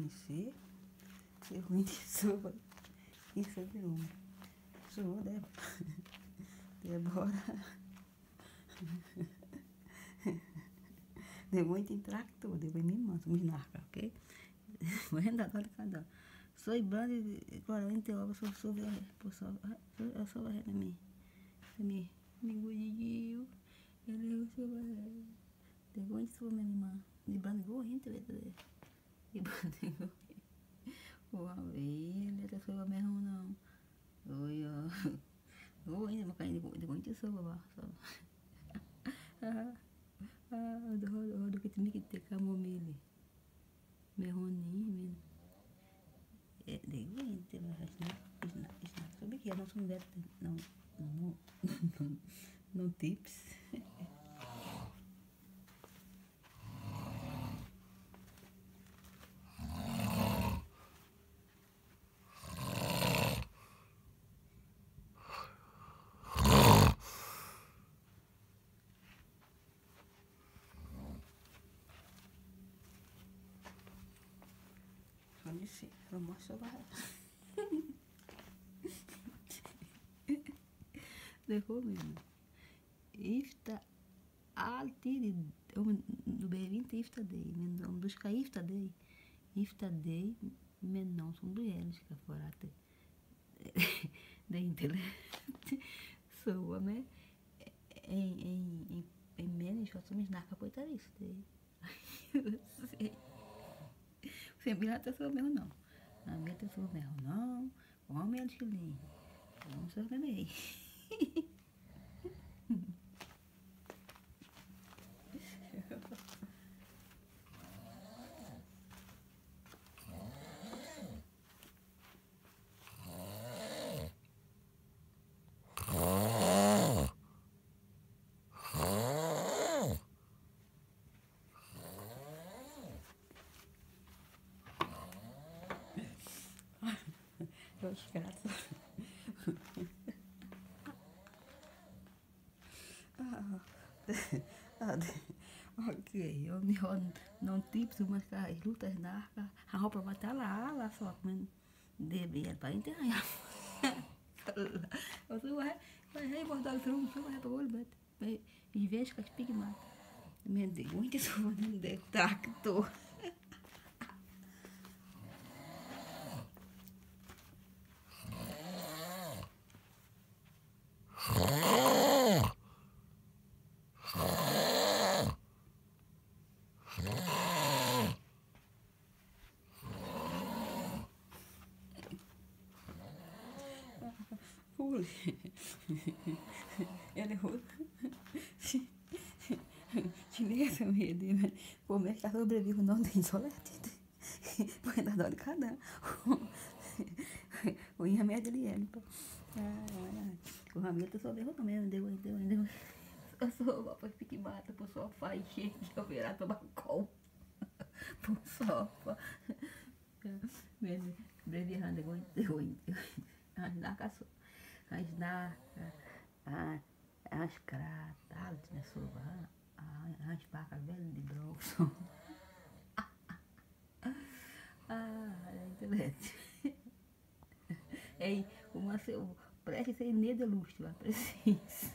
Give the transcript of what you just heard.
conhecer, ser ruim de sopa, isso é de uma. Sou Débora. Devo muito tractor, devo me manso, me narca, ok? Vou andar com cada um. Soy brando y claramente eu sou eu sou de mim, guidinho, ele sou de onde sou minha irmã, de brando go gente de brando go a ele tá sou mesmo não, oi ó, go ainda mas caindo de onde sou babá, do que tem que ter camomile, merroninho, digo inte, mas sabe que eu não sou não tips. Olha sim, vamos sobar. Dejó mesmo. Ifta alltid, du behöver inte gifta dig, men om du ska gifta dig med någon som du älskar för att det är inte lätt. Så med en människa som snackar på ett vis, você vill att jag sover med honom. Han vet att jag sover med honom, och han älskar dig. Han sover med mig. Jag skrattar. Okej, om ni har någon tips hur man ska sluta snarka. Han har provat alla saker men det hjälper inte han. Och så var här i vardagsrum, så var här på golvet. I väska spigmat. Men det går inte så, det är traktor. Eller hur? Chinesa meio men como é que ela sobrevive não tem solete. Põe na dor de cada o inha média ali é. O ramito sobreviveu também, deu. Eu sou para ficar mata pro sofá e cheio de virar tabacol. Pro sofá. Men bredvid han det går inte. Han snackar så. Han skrattar allt med så va. Han sparkar väldigt bra också. Det är inte lätt. Ei, preste ser nederlustig, precis.